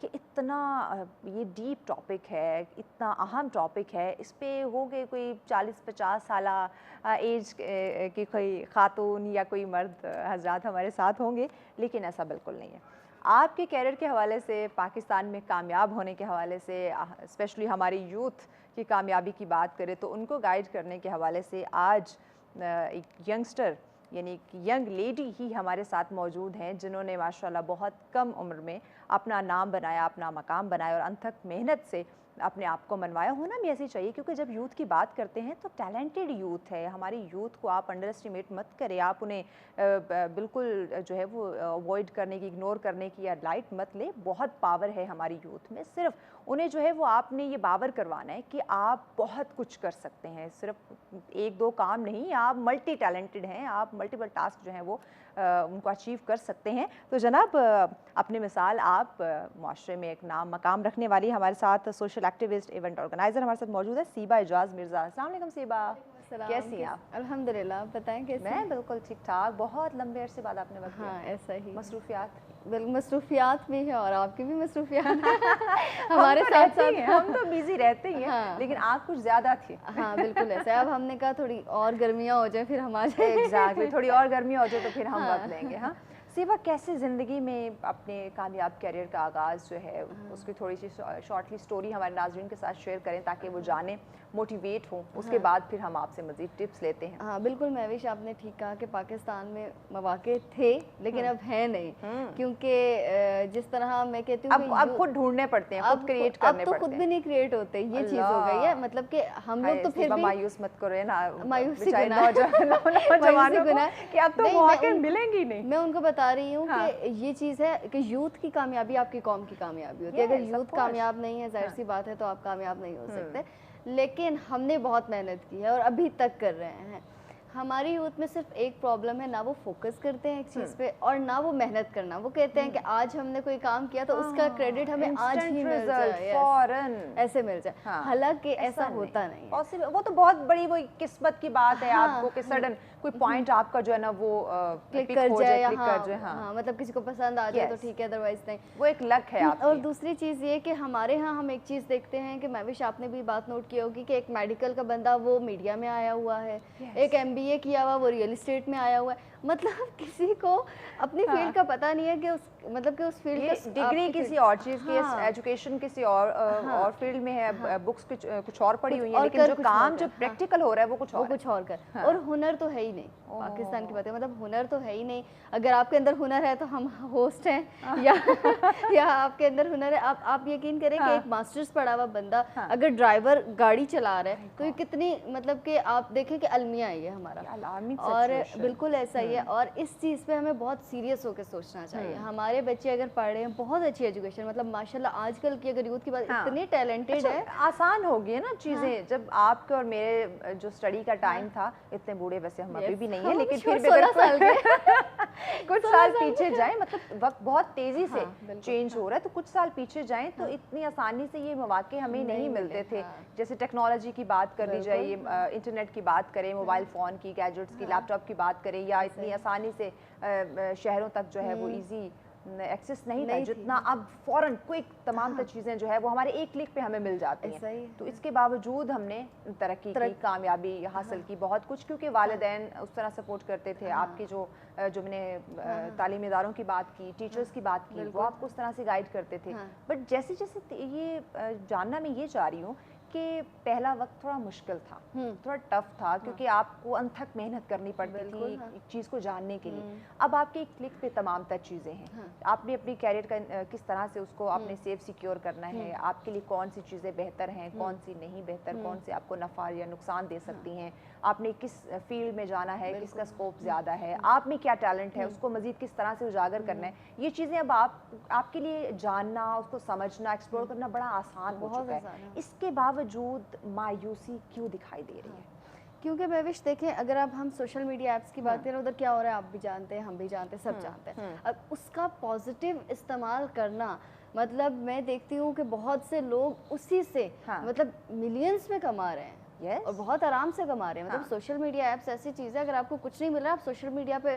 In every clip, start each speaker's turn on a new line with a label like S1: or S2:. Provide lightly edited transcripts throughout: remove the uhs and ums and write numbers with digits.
S1: کہ اتنا یہ ڈیپ ٹاپک ہے, اتنا اہم ٹاپک ہے, اس پہ ہو گئے کوئی 40-50 سالہ ایج کی کوئی خاتون یا کوئی مرد حضرات ہمارے ساتھ ہوں گے, لیکن ایسا بالکل نہیں ہے. آپ کے کیریئر کے حوالے سے, پاکستان میں کامیاب ہونے کے حوالے سے, اسپیشلی ہماری یوتھ کی کامیابی کی بات کریں تو ان کو گائیڈ کرنے کے حوالے سے آج ایک ینگسٹر یعنی ایک ینگ لیڈی ہی ہمارے ساتھ موجود ہیں, جنہوں نے ماشاءاللہ بہت کم عمر میں اپنا نام بنایا, اپنا مقام بنایا اور انتھک محنت سے اپنے آپ کو منوایا. ہونا بھی ایسی چاہیے, کیونکہ جب یوتھ کی بات کرتے ہیں تو ٹیلنٹڈ یوتھ ہے. ہماری یوتھ کو آپ انڈر اسٹیمیٹ مت کریں, آپ انہیں بالکل جو ہے وہ اوائڈ کرنے کی, اگنور کرنے کی یا لائٹ مت لیں. بہت پاور ہے ہماری یوتھ میں, صرف انہیں جو ہے وہ آپ نے یہ باور کروانا ہے کہ آپ بہت کچھ کر سکتے ہیں, صرف ایک دو کام نہیں, آپ ملٹی ٹیلنٹڈ ہیں, آپ ملٹیپل ٹاسک جو ہیں وہ ان کو اچیو کر سکتے ہیں. تو جناب اپنی مثال آپ معاشرے میں ایک نام مقام رکھنے والی ہمارے ساتھ سوشل ایکٹیوسٹ, ایونٹ آرگنائزر ہمارے ساتھ موجود ہے سیبا اعجاز مرزا. السلام علیکم سیبا, کیسی ہیں آپ؟
S2: الحمدللہ, آپ بتائیں کیسے؟
S1: میں بالکل ٹھیک ٹھاک. بہت لمبے عرصے بعد آپ نے وقت دیا.
S2: ہاں ایسا ہی,
S1: مصروفیات؟
S2: بالکل مصروفیات بھی ہیں اور آپ کی بھی مصروفیات ہمارے ساتھ ساتھ.
S1: ہم تو بیزی رہتے ہی ہیں, لیکن آپ کچھ زیادہ تھی.
S2: ہاں بالکل ایسا ہے. اب ہم نے کہا تھوڑی اور گرمیاں ہو جائیں پھر ہم آ جائیں.
S1: ایگزیکٹلی, تھوڑی اور گرمی ہو جائے تو پھر ہم وقت لیں گے. ہاں سیبا, کیسے زندگی میں اپنے کامیاب کیریئر کا آغاز جو ہے اس کی تھوڑی سی شارٹلی سٹوری ہمارے ناظرین کے ساتھ شیئر کریں تاکہ وہ جانیں, موٹیویٹ ہوں, اس کے بعد پھر ہم آپ سے مزید ٹپس لیتے ہیں.
S2: ہاں بالکل مہوش, آپ نے ٹھیک کہا کہ پاکستان میں مواقع تھے لیکن اب ہیں نہیں, کیونکہ جس طرح میں کہتی ہوں
S1: اب خود ڈھونڈنے پڑتے ہیں, خود کریٹ کرنے پڑتے ہیں.
S2: اب تو خود بھی نہیں کریٹ ہوتے, یہ چیز ہو گئی ہے. مطلب کہ ہم لوگ تو پھر بھی
S1: مایوس مت کرو نا,
S2: مایوسی
S1: نوجوانوں کو کہ اب تو مواقع ملیں گی نہیں.
S2: میں ان کو بتا رہی ہوں کہ یہ چیز ہے کہ یوتھ کی کامیابی آپ کی قوم کی کامیابی ہوتی ہے. اگر یوتھ کامیاب نہیں ہے, ظاہر سی بات ہے, تو آپ کامیاب نہیں ہو سکتے. لیکن ہم نے بہت محنت کی ہے اور ابھی تک کر رہے ہیں. ہماری یوتھ میں صرف ایک پرابلم ہے, نہ وہ فوکس کرتے ہیں ایک چیز پہ اور نہ وہ محنت کرنا. وہ کہتے ہیں کہ آج ہم نے کوئی کام کیا تو اس کا کریڈٹ ہمیں آج ہی مل جائے, ایسے مل جائے. حالانکہ ایسا ہوتا نہیں ہے.
S1: وہ تو بہت بڑی وہ قسمت کی بات ہے آپ کو کہ سڈن کوئی پوائنٹ آپ کا جو ہے نا وہ
S2: کلک کر جائے, ہاں مطلب کسی کو پسند آ جائے تو ٹھیک ہے, ادروائز نہیں.
S1: وہ ایک لک ہے آپ کی.
S2: اور دوسری چیز یہ کہ ہمارے ہاں ہم ایک چیز دیکھتے ہیں کہ مہوش آپ نے بھی بات نوٹ کی ہوگی کہ ایک میڈیکل کا بندہ وہ میڈیا میں آیا ہوا ہے, ایک MBA کیا ہوا وہ ریئل اسٹیٹ میں آیا ہوا ہے. مطلب کسی کو اپنی فیلڈ کا پتہ نہیں ہے کہ اس مطلب کہ اس فیلڈ کا
S1: ڈگری کسی اور چیز کی, ایجوکیشن کسی اور فیلڈ میں ہے, بکس کچھ اور پڑھی ہوئی ہیں, لیکن جو کام جو پریکٹیکل ہو رہا ہے وہ کچھ اور
S2: کر. اور ہنر تو ہے ہی نہیں پاکستان کی بات ہے, مطلب ہنر تو ہے ہی نہیں. اگر آپ کے اندر ہنر ہے تو ہم ہوسٹ ہیں, یا آپ کے اندر ہنر ہے. آپ یقین کریں کہ ایک ماسٹرز پڑھا ہوا بندہ اگر ڈرائیور گاڑی چلا رہا ہے تو یہ کتنی, مطلب کہ آپ دیکھیں کہ المیہ ہے یہ ہمارا, اور بالکل ایسا ہی ہے. اور اس چیز پہ ہمیں بہت سیریس ہو کے سوچنا چاہیے. ہمارے بچے اگر پڑھ رہے ہیں, بہت اچھی ایجوکیشن, مطلب ماشاءاللہ آج کل کی اگر یوتھ کی بات, اتنی ٹیلنٹڈ ہے,
S1: آسان ہو گئی ہے نا چیزیں. جب آپ کے اور میرے جو اسٹڈی کا ٹائم تھا, اتنے بوڑھے ویسے ہم ابھی بھی نہیں ہیں, لیکن پھر بھی کچھ سال پیچھے جائیں, مطلب وقت بہت تیزی سے چینج ہو رہا ہے, تو کچھ سال پیچھے جائیں تو اتنی آسانی سے یہ مواقع ہمیں نہیں ملتے تھے. جیسے ٹیکنالوجی کی بات کر لی جائے, انٹرنیٹ کی بات کریں, موبائل فون کی, گیجٹس کی, لیپ ٹاپ کی بات کریں, یا اتنی آسانی سے شہروں تک جو ہے وہ ایزی ایکسس نہیں تھا جتنا اب فوراً کوئک تمام تر چیزیں جو ہے وہ ہمارے ایک کلک پہ ہمیں مل جاتی ہیں. تو اس کے باوجود ہم نے ترقی کی, کامیابی حاصل کی بہت کچھ, کیونکہ والدین اس طرح سپورٹ کرتے تھے. آپ کی جو میں نے تعلیمی اداروں کی بات کی, ٹیچرز کی بات کی, وہ آپ کو اس طرح سے گائیڈ کرتے تھے. بٹ جیسے جیسے یہ جاننا میں یہ چاہ رہی ہوں کہ پہلا وقت تھوڑا مشکل تھا, تھوڑا ٹف تھا, کیونکہ آپ کو انتھک محنت کرنی پڑتی تھی ایک چیز کو جاننے کے لیے. اب آپ کے ایک کلک پہ تمام تر چیزیں ہیں. آپ نے اپنی کیریئر کا کس طرح سے اس کو آپ نے سیف سیکیور کرنا ہے, آپ کے لیے کون سی چیزیں بہتر ہیں, کون سی نہیں بہتر, کون سی آپ کو نفع یا نقصان دے سکتی ہیں, آپ نے کس فیلڈ میں جانا ہے, کس کا اسکوپ زیادہ ہے, آپ میں کیا ٹیلنٹ ہے, اس کو مزید کس طرح سے اجاگر کرنا ہے, یہ چیزیں اب آپ کے لیے جاننا, اس کو سمجھنا, ایکسپلور کرنا بڑا آسان ہو چکا ہے. اس کے باوجود مایوسی کیوں دکھائی دے رہی ہے؟
S2: کیونکہ مہوش دیکھیں, اگر اب ہم سوشل میڈیا ایپس کی بات کریں, ادھر کیا ہو رہا ہے آپ بھی جانتے ہیں, ہم بھی جانتے ہیں, سب جانتے ہیں. اب اس کا پازیٹیو استعمال کرنا, مطلب میں دیکھتی ہوں کہ بہت سے لوگ اسی سے مطلب ملینز میں کما رہے ہیں, اور بہت آرام سے کما رہے ہیں. مطلب سوشل میڈیا ایپس ایسی چیز ہے, اگر آپ کو کچھ نہیں مل رہا, آپ سوشل میڈیا پہ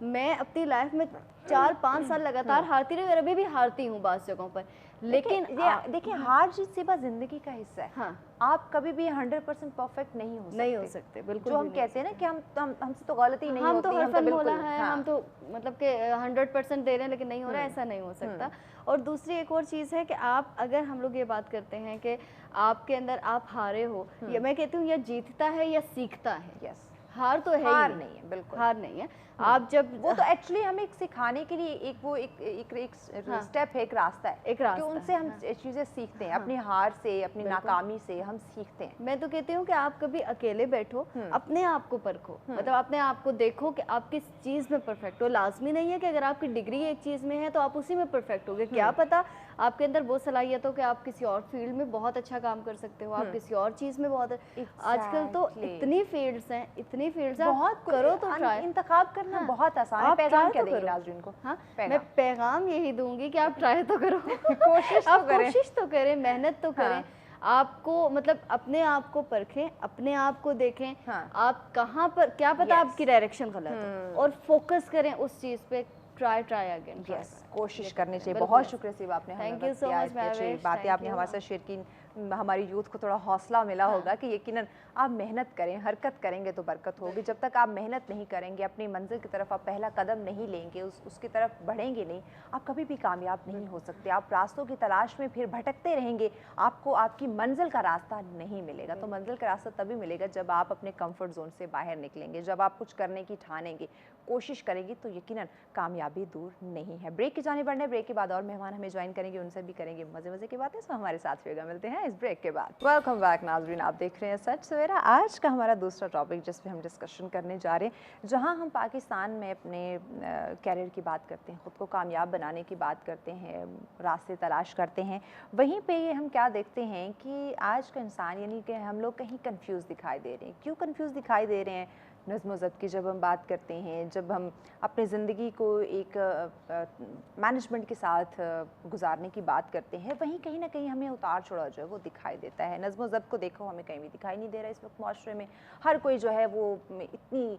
S2: میں اپنی لائف میں 4-5 سال لگاتار ہارتی رہی اور ابھی بھی ہارتی ہوں بعض جگہوں پر، لیکن
S1: دیکھیں ہار جیت سے بات زندگی کا حصہ ہے.
S2: ہاں
S1: آپ کبھی بھی 100% پرفیکٹ نہیں ہو سکتے.
S2: بالکل
S1: جو ہم کہتے ہیں نا کہ ہم سے تو غلطی نہیں
S2: ہم
S1: ہوتی,
S2: تو ہر فن مولا ہے,
S1: ہاں.
S2: ہم تو مطلب کہ 100% دے رہے ہیں لیکن نہیں ہو رہا ہے, ایسا نہیں ہو سکتا. اور دوسری ایک اور چیز ہے کہ آپ اگر ہم لوگ یہ بات کرتے ہیں کہ آپ کے اندر آپ ہارے ہو, یا میں کہتی ہوں یا جیتتا ہے یا سیکھتا ہے, ہار تو ہے ہی نہیں ہے, بالکل ہار نہیں ہے. آپ جب
S1: وہ تو ایکچولی ہمیں سکھانے کے لیے ایک اسٹیپ ہے, ایک راستہ ہے کہ ان سے ہم چیزیں سیکھتے ہیں, اپنی ہار سے, اپنی ناکامی سے ہم سیکھتے ہیں.
S2: میں تو کہتی ہوں کہ آپ کبھی اکیلے بیٹھو, اپنے آپ کو پرکھو, مطلب اپنے آپ کو دیکھو کہ آپ کس چیز میں پرفیکٹ ہو. لازمی نہیں ہے کہ اگر آپ کی ڈگری ایک چیز میں ہے تو آپ اسی میں پرفیکٹ ہوگے, کیا پتا آپ کے اندر وہ صلاحیت ہو کہ آپ کسی اور فیلڈ میں بہت اچھا کام کر سکتے ہو, آپ کسی اور چیز میں بہت. آج کل تو اتنی فیلڈز ہیں,
S1: بہت
S2: کرو تو ٹرائی,
S1: انتخاب کرنا بہت آسان ہے. پیغام کیا دیں گے ناظرین کو؟
S2: ہاں میں پیغام یہی دوں گی کہ آپ ٹرائی تو کرو, کوشش تو کریں, محنت تو کریں. آپ کو مطلب اپنے آپ کو پرکھیں, اپنے آپ کو دیکھیں, آپ کہاں پر, کیا پتا آپ کی ڈائریکشن غلط ہے, اور فوکس کریں اس چیز پہ. ٹرائی اگین,
S1: کوشش کرنی چاہیے. بہت شکریہ سیب, آپ نے باتیں آپ نے ہمارے ساتھ شیئر کی. ہماری یوتھ کو تھوڑا حوصلہ ملا ہوگا کہ یقیناً آپ محنت کریں, حرکت کریں گے تو برکت ہوگی. جب تک آپ محنت نہیں کریں گے, اپنی منزل کی طرف آپ پہلا قدم نہیں لیں گے, اس کی طرف بڑھیں گے نہیں, آپ کبھی بھی کامیاب نہیں ہو سکتے. آپ راستوں کی تلاش میں پھر بھٹکتے رہیں گے, آپ کو آپ کی منزل کا راستہ نہیں ملے گا. تو منزل کا راستہ تبھی ملے گا جب آپ اپنے کمفرٹ زون سے باہر نکلیں گے, جب آپ کچھ کرنے کی ٹھانیں گے, کوشش کریں گے, تو یقیناً کامیابی دور نہیں ہے. بریک کی جانب بڑھنے, بریک کے بعد اور مہمان ہمیں جوائن کریں گے, ان سے بھی کریں گے مزے کی باتیں. سو ہمارے ساتھ ہوئے گا, ملتے ہیں اس بریک کے بعد. ویلکم بیک ناظرین, آپ دیکھ رہے ہیں سچ سویرا. آج کا ہمارا دوسرا ٹاپک جس پہ ہم ڈسکشن کرنے جا رہے ہیں, جہاں ہم پاکستان میں اپنے کیریئر کی بات کرتے ہیں, خود کو کامیاب بنانے کی بات کرتے ہیں, راستے تلاش کرتے ہیں, وہیں پہ ہم کیا دیکھتے ہیں کہ آج کا انسان یعنی کہ ہم لوگ کہیں کنفیوز دکھائی دے رہے ہیں. کیوں کنفیوز دکھائی دے رہے ہیں؟ نظم و ضبط کی جب ہم بات کرتے ہیں, جب ہم اپنے زندگی کو ایک مینجمنٹ کے ساتھ گزارنے کی بات کرتے ہیں, وہیں کہیں نہ کہیں ہمیں اتار چڑھاؤ جو ہے وہ دکھائی دیتا ہے. نظم و ضبط کو دیکھو, ہمیں کہیں بھی دکھائی نہیں دے رہا ہے اس وقت معاشرے میں. ہر کوئی جو ہے وہ اتنی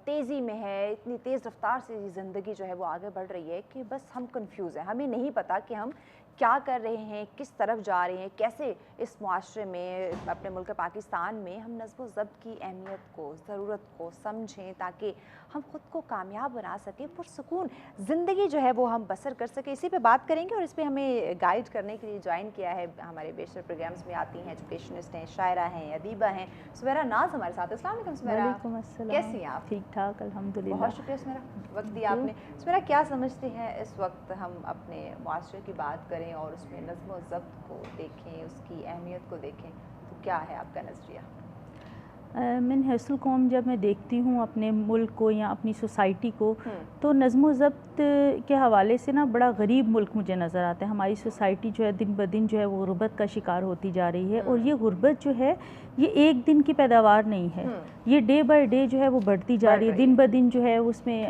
S1: تیزی میں ہے, اتنی تیز رفتار سے زندگی جو ہے وہ آگے بڑھ رہی ہے کہ بس ہم کنفیوز ہیں. ہمیں نہیں پتا کہ ہم کیا کر رہے ہیں, کس طرف جا رہے ہیں, کیسے اس معاشرے میں, اپنے ملک پاکستان میں ہم نظم و ضبط کی اہمیت کو, ضرورت کو سمجھیں, تاکہ ہم خود کو کامیاب بنا سکیں, پرسکون زندگی جو ہے وہ ہم بسر کر سکیں. اسی پہ بات کریں گے, اور اس پہ ہمیں گائیڈ کرنے کے لیے جوائن کیا ہے, ہمارے بیشتر پروگرامز میں آتی ہیں, ایجوکیشنسٹ ہیں, شاعرہ ہیں, ادیبہ ہیں, سمیرہ ناز ہمارے ساتھ. السلام علیکم سمیرہ.
S3: وعلیکم السلام.
S1: کیسی ہیں آپ؟
S3: ٹھیک ٹھاک الحمدللہ.
S1: بہت شکریہ سمیرہ, وقت دیا آپ نے. سمیرہ کیا سمجھتے ہیں اس وقت ہم اپنے معاشرے کی بات کریں اور اس میں نظم و ضبط کو دیکھیں, اس کی اہمیت کو دیکھیں, تو کیا ہے آپ کا نظریہ؟
S3: من حیث القوم جب میں دیکھتی ہوں اپنے ملک کو یا اپنی سوسائٹی کو, تو نظم و ضبط کے حوالے سے نا بڑا غریب ملک مجھے نظر آتا ہے. ہماری سوسائٹی جو ہے دن بدن جو ہے وہ غربت کا شکار ہوتی جا رہی ہے, اور یہ غربت جو ہے یہ ایک دن کی پیداوار نہیں ہے, یہ ڈے بائی ڈے جو ہے وہ بڑھتی جا رہی ہے. دن بدن جو ہے اس میں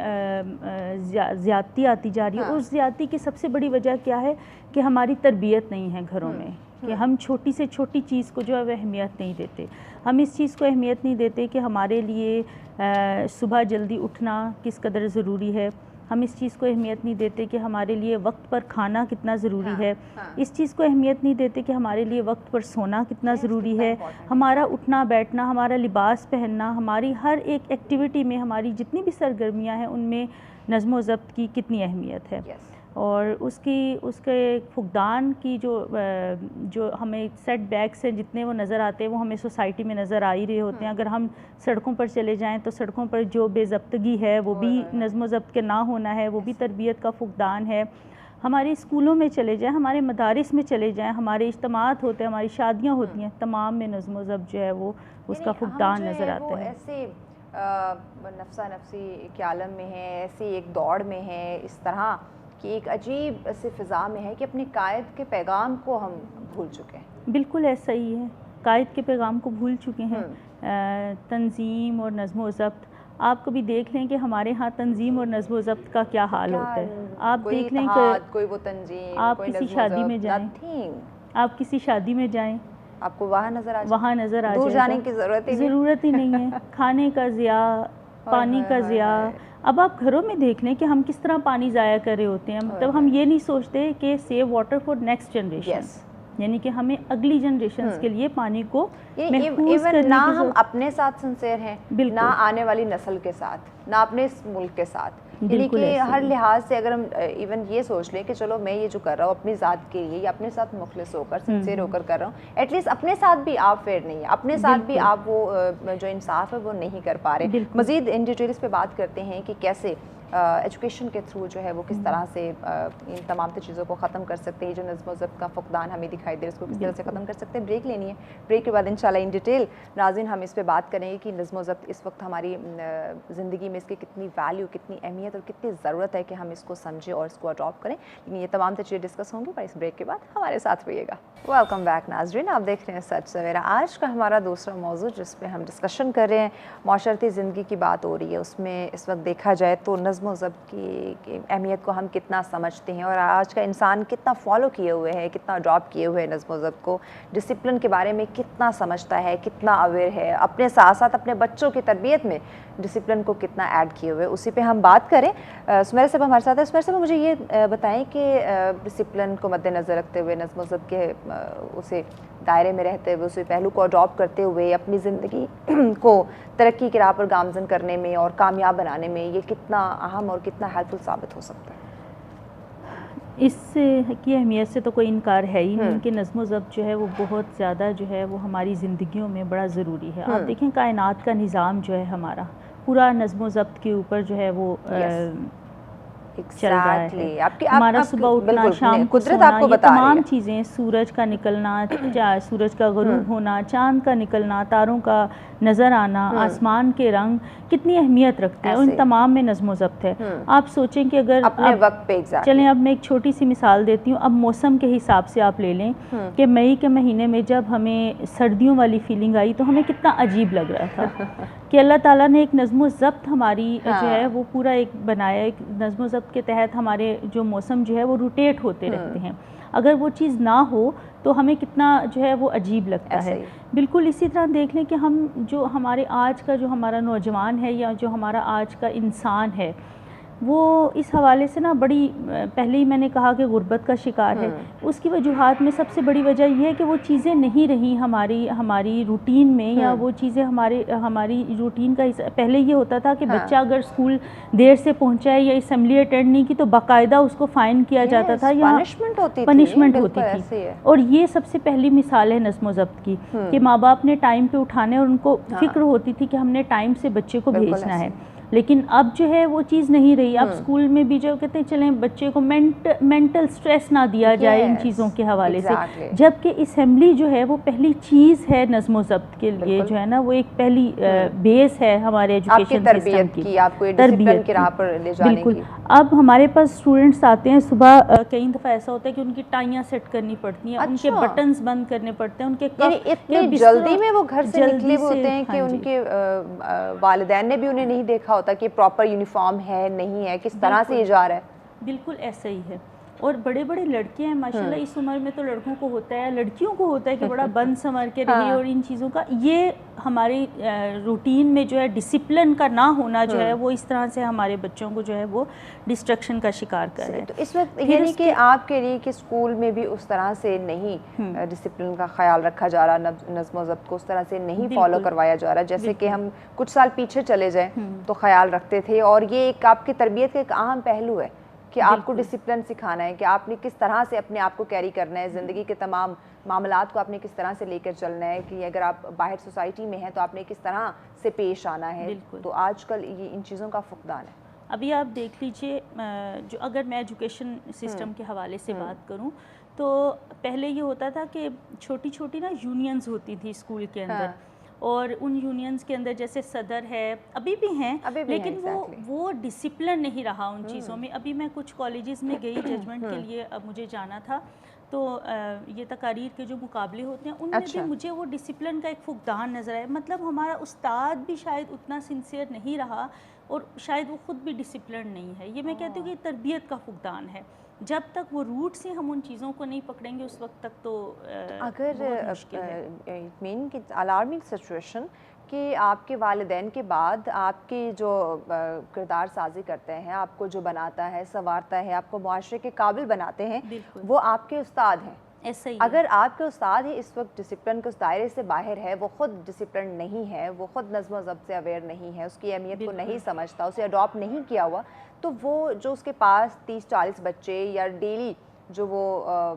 S3: زیادتی آتی جا رہی ہے. اور اس زیادتی کی سب سے بڑی وجہ کیا ہے کہ ہماری تربیت نہیں ہے گھروں میں, کہ ہم چھوٹی سے چھوٹی چیز کو جو ہے وہ اہمیت نہیں دیتے. ہم اس چیز کو اہمیت نہیں دیتے کہ ہمارے لیے صبح جلدی اٹھنا کس قدر ضروری ہے. ہم اس چیز کو اہمیت نہیں دیتے کہ ہمارے لیے وقت پر کھانا کتنا ضروری ہے. اس چیز کو اہمیت نہیں دیتے کہ ہمارے لیے وقت پر سونا کتنا ضروری ہے. ہمارا اٹھنا بیٹھنا, ہمارا لباس پہننا, ہماری ہر ایک ایکٹیویٹی میں, ہماری جتنی بھی سرگرمیاں ہیں ان میں نظم و ضبط کی کتنی اہمیت ہے. اور اس کے فقدان کی جو ہمیں سیٹ بیکس ہیں جتنے وہ نظر آتے ہیں, وہ ہمیں سوسائٹی میں نظر آ ہی رہے ہوتے ہیں. اگر ہم سڑکوں پر چلے جائیں تو سڑکوں پر جو بے ضبطگی ہے وہ بھی نظم و ضبط کے نہ ہونا ہے, وہ بھی تربیت کا فقدان ہے. ہمارے اسکولوں میں چلے جائیں, ہمارے مدارس میں چلے جائیں, ہمارے اجتماعات ہوتے ہیں, ہماری شادیاں ہوتی ہیں, تمام میں نظم و ضبط جو ہے وہ اس کا فقدان نظر آتا ہے.
S1: ایسے نفسا نفسی کے عالم میں ہیں, ایسی ایک دوڑ میں ہیں, اس طرح کہ ایک عجیب سی فضا میں ہے کہ اپنے قائد کے پیغام کو ہم بھول چکے ہیں.
S3: بالکل ایسا ہی ہے, قائد کے پیغام کو بھول چکے ہیں. تنظیم اور نظم و ضبط, آپ کبھی دیکھ لیں کہ ہمارے ہاں تنظیم اور نظم و ضبط کا کیا حال ہوتا ہے. آپ دیکھ لیں کہ
S1: کوئی وہ تنظیم,
S3: آپ کسی شادی میں جائیں, آپ کسی شادی میں جائیں,
S1: آپ کو وہاں نظر آ
S3: جائے,
S1: دور جانے کی ضرورت ہی
S3: نہیں ہے. کھانے کا ضیاع, پانی کا ضیاع, اب آپ گھروں میں دیکھ لیں کہ ہم کس طرح پانی ضائع کر رہے ہوتے ہیں. مطلب ہم یہ نہیں سوچتے کہ save water for next generation, یعنی کہ ہمیں اگلی جنریشنز کے لیے پانی کو محفوظ کرنے کی
S1: نہ ہم اپنے ساتھ سنسیئر ہیں, نہ آنے والی نسل کے ساتھ, نہ اپنے اس ملک کے ساتھ. یعنی کہ ہر لحاظ سے اگر ہم ایون یہ سوچ لیں کہ چلو میں یہ جو کر رہا ہوں اپنی ذات کے لیے یا اپنے ساتھ مخلص ہو کر سنسیئر ہو کر رہا ہوں, ایٹ لیسٹ اپنے ساتھ بھی آپ فیئر نہیں ہیں, اپنے ساتھ بھی آپ وہ جو انصاف ہے وہ نہیں کر پا رہے. مزید ان ڈیٹیلز پہ بات کرتے ہیں کہ کیسے ایجوکیشن کے تھرو جو ہے وہ کس طرح سے ان تمام چیزوں کو ختم کر سکتے ہیں. جو نظم و ضبط کا فقدان ہمیں دکھائی دے رہا ہے اس کو کس طرح سے ختم کر سکتے ہیں. بریک لینی ہے, بریک کے بعد انشاءاللہ ان ڈیٹیل ناظرین ہم اس پہ بات کریں گے کہ نظم و ضبط اس وقت ہماری زندگی میں اس کی کتنی ویلیو, کتنی اہمیت اور کتنی ضرورت ہے کہ ہم اس کو سمجھیں اور اس کو اڈاپٹ کریں. لیکن یہ تمام چیزیں ڈسکس ہوں گی پر اس بریک کے بعد ہمارے ساتھ رہیے گا. ویلکم بیک ناظرین, آپ دیکھ رہے ہیں سچ سویرا. آج کا ہمارا دوسرا موضوع جس پہ ہم ڈسکشن کر رہے ہیں, معاشرتی زندگی کی بات ہو رہی ہے. اس میں اس وقت دیکھا جائے تو نظم و ضبط کی اہمیت کو ہم کتنا سمجھتے ہیں اور آج کا انسان کتنا فالو کیے ہوئے ہے, کتنا اڈاپٹ کیے ہوئے ہیں نظم و ضبط کو, ڈسپلن کے بارے میں کتنا سمجھتا ہے, کتنا اویئر ہے, اپنے ساتھ ساتھ اپنے بچوں کی تربیت میں ڈسپلن کو کتنا ایڈ کیے ہوئے, اسی پہ ہم بات کریں. سمیرہ صاحب ہمارے ساتھ ہے. سمیرہ صاحب مجھے یہ بتائیں کہ ڈسپلن کو مد نظر رکھتے ہوئے, نظم و ضبط کے اسے دائرے میں رہتے ہوئے, اسی پہلو کو اڈاپٹ کرتے ہوئے اپنی زندگی کو ترقی کی راہ پر گامزن کرنے میں اور کامیاب بنانے میں یہ کتنا اہم اور کتنا ہیلپ فل ثابت ہو سکتا ہے؟
S3: اس کی اہمیت سے تو کوئی انکار ہے ہی نہیں کہ نظم و ضبط جو ہے وہ بہت زیادہ جو ہے وہ ہماری زندگیوں میں بڑا ضروری ہے. آپ دیکھیں کائنات کا نظام جو ہے ہمارا پورا نظم و ضبط کے اوپر جو ہے وہ چل رہا ہے. ہمارا صبح اٹھنا, شام کو سونا, یہ تمام چیزیں, سورج کا نکلنا, سورج کا غروب ہونا, چاند کا نکلنا, تاروں کا نظر آنا, آسمان کے رنگ کتنی اہمیت رکھتے ہیں, ان تمام میں نظم و ضبط ہے. آپ سوچیں کہ اگر چلیں اب میں ایک چھوٹی سی مثال دیتی ہوں. اب موسم کے حساب سے آپ لے لیں کہ مئی کے مہینے میں جب ہمیں سردیوں والی فیلنگ آئی تو ہمیں کتنا عجیب لگ رہا تھا کہ اللہ تعالیٰ نے ایک نظم و ضبط ہماری جو ہے وہ پورا ایک بنایا. ایک نظم و ضبط کے تحت ہمارے جو موسم جو ہے وہ روٹیٹ ہوتے رہتے ہیں. اگر وہ چیز نہ ہو تو ہمیں کتنا جو ہے وہ عجیب لگتا ہے. بالکل اسی طرح دیکھ لیں کہ ہم جو ہمارے آج کا جو ہمارا نوجوان ہے یا جو ہمارا آج کا انسان ہے وہ اس حوالے سے نا بڑی, پہلے ہی میں نے کہا کہ غربت کا شکار ہے. اس کی وجوہات میں سب سے بڑی وجہ یہ ہے کہ وہ چیزیں نہیں رہیں ہماری روٹین میں, یا وہ چیزیں ہماری روٹین کا حصہ. پہلے یہ ہوتا تھا کہ بچہ اگر اسکول دیر سے پہنچا ہے یا اسمبلی اٹینڈ نہیں کی تو باقاعدہ اس کو فائن کیا جاتا تھا یا پنشمنٹ ہوتی تھی. اور یہ سب سے پہلی مثال ہے نظم و ضبط کی کہ ماں باپ نے ٹائم پہ اٹھانے اور ان کو فکر ہوتی تھی کہ ہم نے ٹائم سے بچے کو بھیجنا ہے. لیکن اب جو ہے وہ چیز نہیں رہی. اب اسکول میں بھی جو کہتے ہیں چلیں بچے کو مینٹل سٹریس نہ دیا جائے ان چیزوں کے حوالے سے, جبکہ اسمبلی جو ہے وہ پہلی چیز ہے نظم و ضبط کے لیے, جو ہے نا وہ ایک پہلی بیس ہے ہمارے ایجوکیشن سسٹم کی, تربیت کی. بالکل. اب ہمارے پاس اسٹوڈنٹس آتے ہیں صبح, کئی دفعہ ایسا ہوتا ہے کہ ان کی ٹائیاں سیٹ کرنی پڑتی ہیں, ان کے بٹنز بند کرنے پڑتے ہیں, ان کے
S1: اتنی جلدی میں وہ گھر سے نکلے ہوئے ہوتے ہیں کہ ان کے والدین نے بھی انہیں نہیں دیکھا ہوتا کہ پراپر یونیفارم ہے نہیں ہے, کس طرح سے یہ جا رہا ہے.
S3: بالکل ایسا ہی ہے. اور بڑے بڑے لڑکے ہیں ماشاءاللہ, اس عمر میں تو لڑکوں کو ہوتا ہے, لڑکیوں کو ہوتا ہے کہ بڑا بند سنور کے رہی اور ان چیزوں کا. یہ ہماری روٹین میں جو ہے ڈسپلن کا نہ ہونا جو ہے وہ اس طرح سے ہمارے بچوں کو جو ہے وہ ڈسٹرکشن کا شکار کر رہے ہیں.
S1: تو اس وقت یعنی کہ آپ کے لیے کہ اسکول میں بھی اس طرح سے نہیں ڈسپلن کا خیال رکھا جا رہا, نظم و ضبط کو اس طرح سے نہیں فالو کروایا جا رہا جیسے کہ ہم کچھ سال پیچھے چلے جائیں تو خیال رکھتے تھے. اور یہ ایک آپ کی تربیت کا ایک اہم پہلو ہے کہ آپ کو ڈسپلن سکھانا ہے کہ آپ نے کس طرح سے اپنے آپ کو کیری کرنا ہے, زندگی کے تمام معاملات کو آپ نے کس طرح سے لے کر چلنا ہے, کہ اگر آپ باہر سوسائٹی میں ہیں تو آپ نے کس طرح سے پیش آنا ہے. تو آج کل یہ ان چیزوں کا فقدان ہے.
S3: ابھی آپ دیکھ لیجئے, جو اگر میں ایجوکیشن سسٹم کے حوالے سے بات کروں تو پہلے یہ ہوتا تھا کہ چھوٹی چھوٹی نا یونینز ہوتی تھی اسکول کے اندر, اور ان یونینز کے اندر جیسے صدر ہے, ابھی بھی ہیں, لیکن وہ ڈسپلن نہیں رہا ان چیزوں میں. ابھی میں کچھ کالجز میں گئی ججمنٹ کے لیے, اب مجھے جانا تھا, تو یہ تقاریر کے جو مقابلے ہوتے ہیں ان میں بھی مجھے وہ ڈسپلن کا ایک فقدان نظر آیا. مطلب ہمارا استاد بھی شاید اتنا سنسیئر نہیں رہا اور شاید وہ خود بھی ڈسپلن نہیں ہے. یہ میں کہتی ہوں کہ تربیت کا فقدان ہے. جب تک وہ روٹ سے ہم ان چیزوں کو نہیں پکڑیں گے اس وقت تک تو
S1: اگر مین کی الارمنگ سچویشن آپ کے والدین کے بعد آپ کی جو کردار سازی کرتے ہیں، آپ کو جو بناتا ہے، سنوارتا ہے، آپ کو معاشرے کے قابل بناتے ہیں، وہ آپ کے استاد ہیں. اگر آپ کے استاد ہی اس وقت ڈسپلن کے اس دائرے سے باہر ہے، وہ خود ڈسپلن نہیں ہے، وہ خود نظم و ضبط سے اویئر نہیں ہے، اس کی اہمیت کو نہیں سمجھتا، اسے اڈاپٹ نہیں کیا ہوا، تو وہ جو اس کے پاس 30-40 بچے یا ڈیلی جو وہ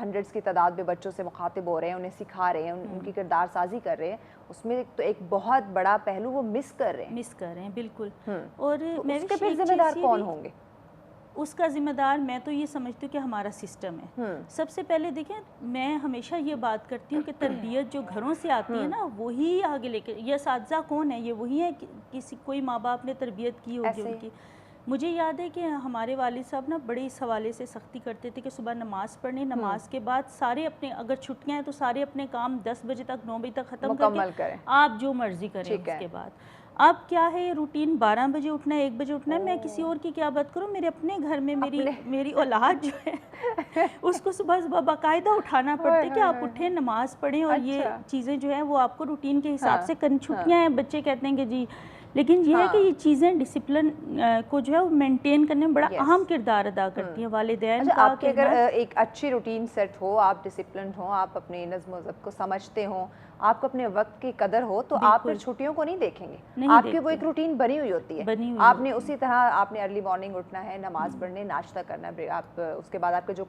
S1: ہنڈریڈز کی تعداد میں بچوں سے مخاطب ہو رہے ہیں، انہیں سکھا رہے ہیں، ان کی کردار سازی کر رہے ہیں، اس میں تو ایک بہت بڑا پہلو وہ مس کر رہے ہیں.
S3: بالکل. اور
S1: اس کے پھر ذمہ دار کون ہوں گے؟
S3: اس کا ذمہ دار میں تو یہ سمجھتی ہوں کہ ہمارا سسٹم ہے. سب سے پہلے دیکھیں، میں ہمیشہ یہ بات کرتی ہوں کہ تربیت جو گھروں سے آتی ہے نا، وہی آگے لے کے، یہ اساتذہ کون ہے؟ یہ وہی ہے، کوئی ماں باپ نے تربیت کی ہوگی ان کی. مجھے یاد ہے کہ ہمارے والد صاحب نا بڑے اس حوالے سے سختی کرتے تھے کہ صبح نماز پڑھنے، نماز کے بعد سارے اپنے، اگر چھٹیاں ہیں تو سارے اپنے کام 10 بجے تک 9 بجے تک ختم کر کے آپ جو مرضی کریں. اس کے بعد اب کیا ہے یہ روٹین، 12 بجے اٹھنا ہے، 1 بجے اٹھنا ہے. میں کسی اور کی کیا بات کروں، میرے اپنے گھر میں میری اولاد جو ہے اس کو صبح باقاعدہ اٹھانا پڑتا ہے کہ آپ اٹھیں، نماز پڑھیں، اور یہ چیزیں جو ہیں وہ آپ کو روٹین کے حساب سے کرنی. چھٹیاں ہیں، بچے کہتے ہیں کہ جی، لیکن یہ ہے کہ یہ چیزیں ڈسپلن کو جو ہے وہ مینٹین کرنے میں بڑا اہم کردار ادا کرتی ہیں. والدین کا
S1: آپ کی اگر ایک اچھی روٹین سیٹ ہو، آپ ڈسپلنڈ ہوں، آپ اپنے نظم و ضبط کو سمجھتے ہوں، آپ کو اپنے وقت کی قدر ہو، تو آپ پھر چھٹیوں کو نہیں دیکھیں گے. آپ کی وہ ایک روٹین بنی ہوئی ہوتی ہے. آپ نے اسی طرح آپ نے ارلی مارننگ اٹھنا ہے، نماز پڑھنے، ناشتہ کرنا ہے، آپ اس کے بعد آپ کے جو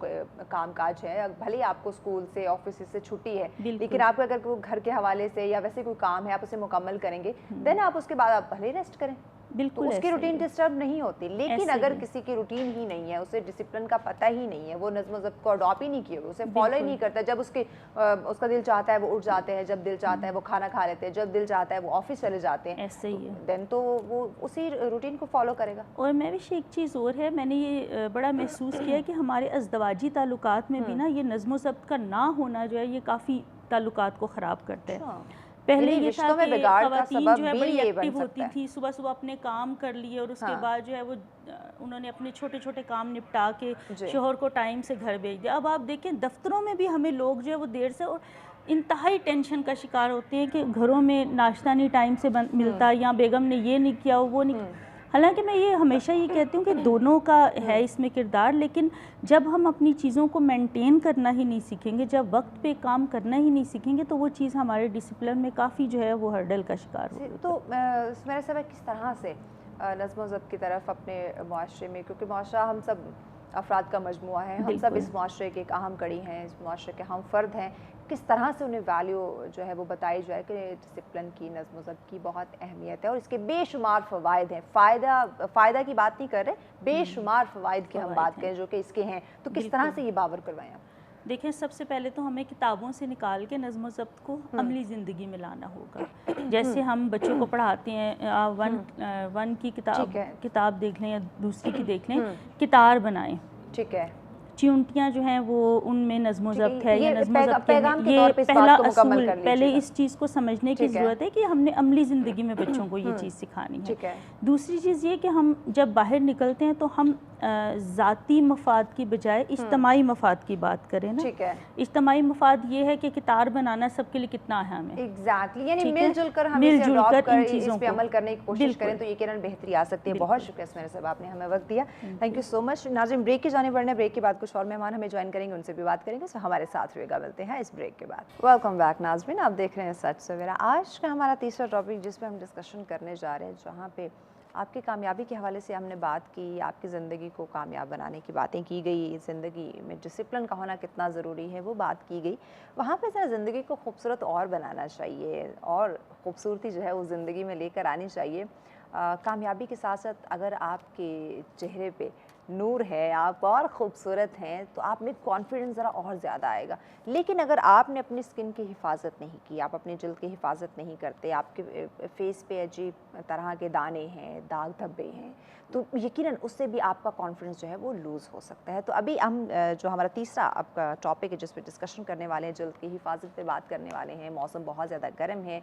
S1: کام کاج ہے، بھلے ہی آپ کو اسکول سے، آفس سے چھٹی ہے، لیکن آپ کو اگر گھر کے حوالے سے یا ویسے کوئی کام ہے، آپ اسے مکمل کریں گے، دین آپ اس کے بعد آپ بھلے ریسٹ کریں. تو اس کی روٹین ڈسٹرب نہیں ہوتی. لیکن اگر کسی کی روٹین ہی نہیں ہے، اسے ڈسپلن کا پتہ ہی نہیں ہے، وہ نظم و ضبط کو اڈاپٹ ہی نہیں کیے ہوئے، اسے فالو ہی نہیں کرتا، جب اس کا دل چاہتا ہے وہ اٹھ جاتے ہیں، جب دل چاہتا ہے وہ کھانا کھا لیتے ہیں، جب دل چاہتا ہے وہ آفس چلے جاتے ہیں،
S3: ایسے ہی ہے،
S1: دین تو وہ اسی روٹین کو فالو کرے گا.
S3: اور میں بھی ایک چیز اور ہے، میں نے یہ بڑا محسوس کیا ہے کہ ہمارے ازدواجی تعلقات میں بھی نا یہ نظم و ضبط کا نہ ہونا جو ہے یہ کافی تعلقات کو خراب کرتا ہے. پہلے یہ تھا کہ خواتین جو ہے بڑی ایکٹیو ہوتی تھی، صبح صبح اپنے کام کر لیے، اور اس کے بعد جو ہے وہ انہوں نے اپنے چھوٹے چھوٹے کام نپٹا کے شوہر کو ٹائم سے گھر بھیج دیا. اب آپ دیکھیں دفتروں میں بھی ہمیں لوگ جو ہے وہ دیر سے اور انتہائی ٹینشن کا شکار ہوتے ہیں کہ گھروں میں ناشتہ نہیں ٹائم سے ملتا، یا بیگم نے یہ نہیں کیا، وہ نہیں. حالانکہ میں یہ ہمیشہ یہ کہتی ہوں کہ دونوں کا ہے اس میں کردار، لیکن جب ہم اپنی چیزوں کو مینٹین کرنا ہی نہیں سیکھیں گے، جب وقت پہ کام کرنا ہی نہیں سیکھیں گے، تو وہ چیز ہمارے ڈسپلن میں کافی جو ہے وہ ہرڈل کا شکار ہوگی.
S1: تو میرا سوال کس طرح سے نظم و ضبط کی طرف اپنے معاشرے میں، کیونکہ معاشرہ ہم سب افراد کا مجموعہ ہے، ہم سب اس معاشرے کے ایک اہم کڑی ہیں، اس معاشرے کے ہم فرد ہیں، کس طرح سے انہیں ویلیو جو ہے وہ بتائی جائے کہ ڈسپلن کی، نظم و ضبط کی بہت اہمیت ہے، اور اس کے بے شمار فوائد ہیں. فائدہ کی بات نہیں کر رہے، بے شمار فوائد کی ہم بات کریں جو کہ اس کے ہیں، تو کس طرح سے یہ باور کروائیں آپ؟
S3: دیکھیں، سب سے پہلے تو ہمیں کتابوں سے نکال کے نظم و ضبط کو عملی زندگی میں لانا ہوگا. جیسے ہم بچوں کو پڑھاتے ہیں، 1 کی کتاب دیکھ لیں یا دوسری کی دیکھ لیں، کتار بنائیں. ٹھیک ہے، چیونٹیاں جو ہیں وہ ان میں نظم و ضبط ہے یا نظم و ضبط کے یہ پہلا اصول. پہلے اس چیز کو سمجھنے کی ضرورت ہے کہ ہم نے عملی زندگی میں بچوں کو یہ چیز سکھانی ہے. دوسری چیز یہ کہ ہم جب باہر نکلتے ہیں تو ہم ذاتی مفاد کی بجائے اجتماعی مفاد کی بات کریں نا. اجتماعی مفاد یہ ہے کہ کتار بنانا سب کے لیے کتنا اہم ہے.
S1: ایگزیکٹلی، یعنی مل جل کر ہم اسے اڈاپٹ کریں، اس پہ عمل کرنے کی کوشش کریں تو یقیناً بہتری آ سکتی ہے. بہت شکریہ اسمیرا صاحب، آپ نے ہمیں وقت دیا. تھینک یو سو مچ. ناظرین، بریک کی جانب بڑھنے، بریک کے بعد کچھ اور مہمان ہمیں جوائن کریں گے، ان سے بھی بات کریں گے، تو ہمارے ساتھ رہے گا. ملتے ہیں اس بریک کے بعد. ویلکم بیک ناظرین، آپ دیکھ رہے ہیں سچ سویرا. آج کا ہمارا تیسرا ٹاپک جس پہ ہم ڈسکشن کرنے جا رہے ہیں، جہاں پہ آپ کی کامیابی کے حوالے سے ہم نے بات کی، آپ کی زندگی کو کامیاب بنانے کی باتیں کی گئی، زندگی میں ڈسپلن کا ہونا کتنا ضروری ہے وہ بات کی گئی. وہاں پہ ذرا زندگی کو خوبصورت اور بنانا چاہیے، اور خوبصورتی جو ہے وہ زندگی میں لے کر آنی چاہیے. کامیابی کے ساتھ ساتھ اگر آپ کے چہرے پہ نور ہے، آپ اور خوبصورت ہیں، تو آپ میں کانفیڈنس ذرا اور زیادہ آئے گا. لیکن اگر آپ نے اپنی اسکن کی حفاظت نہیں کی، آپ اپنی جلد کی حفاظت نہیں کرتے، آپ کے فیس پہ عجیب طرح کے دانے ہیں، داغ دھبے ہیں، تو یقیناً اس سے بھی آپ کا کانفیڈنس جو ہے وہ لوز ہو سکتا ہے. تو ابھی ہم جو ہمارا تیسرا آپ کا ٹاپک ہے جس پہ ڈسکشن کرنے والے ہیں، جلد کی حفاظت پہ بات کرنے والے ہیں. موسم بہت زیادہ گرم ہے،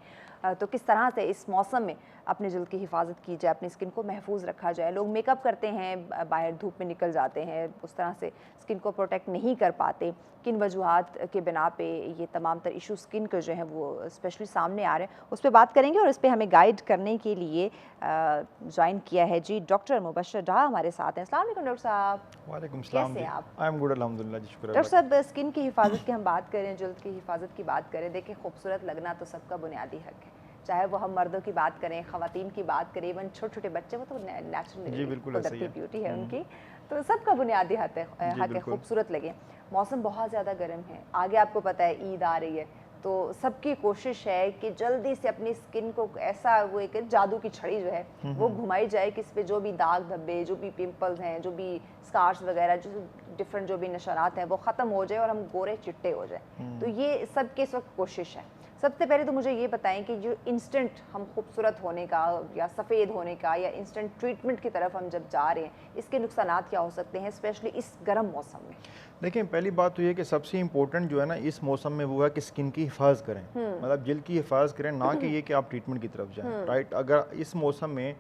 S1: تو کس طرح سے اس موسم میں اپنے جلد کی حفاظت کی جائے، اپنی اسکن کو محفوظ رکھا جائے. لوگ میک اپ کرتے ہیں باہر دھوپ دھوپ میں نکل جاتے ہیں, اس طرح سے اسکن کو پروٹیکٹ نہیں کر پاتے, کن وجوہات کے بنا پہ یہ تمام تر ایشو اسکن کے جو ہیں وہ اسپیشلی سامنے آ رہے ہیں, اس پہ بات کریں گے. اور اس پہ ہمیں گائیڈ کرنے کے لیے جوائن کیا ہے جی ڈاکٹر مبشر ڈھا ہمارے ساتھ ہیں. السلام علیکم ڈاکٹر صاحب.
S4: وعلیکم السلام.
S1: کیسے ہیں آپ؟
S4: آئی ایم گڈ الحمدللہ جی, شکر.
S1: ڈاکٹر صاحب اسکن کی حفاظت کی ہم بات کریں, جلد کی حفاظت کی بات کریں, دیکھیں خوبصورت لگنا تو سب کا بنیادی حق ہے, چاہے وہ ہم مردوں کی بات کریں, خواتین کی بات کریں, ایون چھوٹے چھوٹے بچے, وہ تو نیچرل قدرتی بیوٹی ہے ان کی, تو سب کا بنیادی حق ہے خوبصورت لگے. موسم بہت زیادہ گرم ہے, آگے آپ کو پتہ ہے عید آ رہی ہے, تو سب کی کوشش ہے کہ جلدی سے اپنی اسکن کو ایسا وہ ایک جادو کی چھڑی جو ہے وہ گھمائی جائے کہ اس پہ جو بھی داغ دھبے, جو بھی پمپلز ہیں, جو بھی اسکارس وغیرہ, جو ڈفرینٹ جو بھی نشانات ہیں وہ ختم ہو جائے اور ہم گورے چٹے ہو جائیں. تو یہ سب کی اس وقت کوشش ہے. سب سے پہلے تو مجھے یہ بتائیں کہ جو انسٹنٹ ہم خوبصورت ہونے کا یا سفید ہونے کا یا انسٹنٹ ٹریٹمنٹ کی طرف ہم جب جا رہے ہیں, اس کے نقصانات کیا ہو سکتے ہیں اسپیشلی اس گرم موسم میں؟
S4: دیکھیں, پہلی بات تو یہ کہ سب سے امپورٹنٹ جو ہے نا اس موسم میں وہ ہے کہ اسکن کی حفاظت کریں, مطلب جلد کی حفاظت کریں, نہ کہ یہ کہ آپ ٹریٹمنٹ کی طرف جائیں. رائٹ, اگر اس موسم میں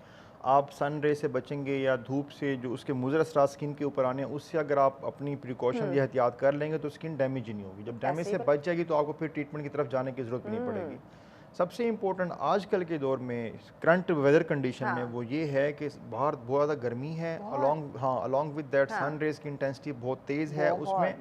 S4: آپ سن رے سے بچیں گے یا دھوپ سے جو اس کے مضر اثرات اسکن کے اوپر آنے ہیں, اس سے اگر آپ اپنی پریکاشن یا احتیاط کر لیں گے تو اسکن ڈیمیج ہی نہیں ہوگی. جب ڈیمیج سے بچ جائے گی تو آپ کو پھر ٹریٹمنٹ کی طرف جانے کی ضرورت بھی نہیں پڑے گی. سب سے امپورٹنٹ آج کل کے دور میں کرنٹ ویدر کنڈیشن میں وہ یہ ہے کہ باہر بہت زیادہ گرمی ہے, along with that sun rays کی انٹینسٹی بہت تیز ہے اس میں.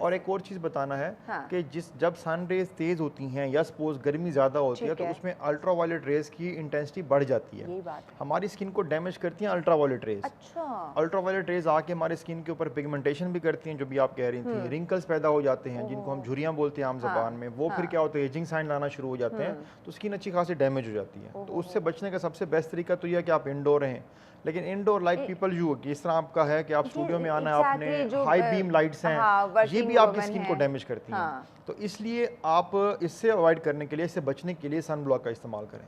S4: اور ایک اور چیز بتانا ہے کہ جب سن ریز تیز ہوتی ہیں یا سپوز گرمی زیادہ ہوتی ہے تو اس میں الٹرا وائلٹ ریز کی انٹینسٹی بڑھ جاتی ہے. ہماری اسکن کو ڈیمیج کرتی ہیں ultra violet rays. Ultra violet rays آ کے ہمارے اسکن کے اوپر پگمنٹیشن بھی کرتی ہیں, جو بھی آپ کہہ رہی تھیں, رنکلز پیدا ہو جاتے ہیں جن کو ہم جھریاں بولتے ہیں عام زبان میں, وہ پھر کیا ہوتا ہے ایجنگ سائن لانا شروع ہو جاتے ہیں, تو اسکن اچھی خاصی ڈیمیج ہو جاتی ہے. تو اس سے بچنے کا سب سے بیسٹ طریقہ تو یہ ہے کہ آپ انڈور رہیں, لیکن انڈور لائک پیپل یو, اس طرح آپ کا ہے کہ آپ اسٹوڈیو میں آنا ہے, آپ نے ہائی بیم لائٹس ہیں, یہ بھی آپ کی اسکن کو ڈیمیج کرتی ہیں. تو اس لیے آپ اس سے اوائڈ کرنے کے لیے, اس سے بچنے کے لیے سن بلاک کا استعمال کریں.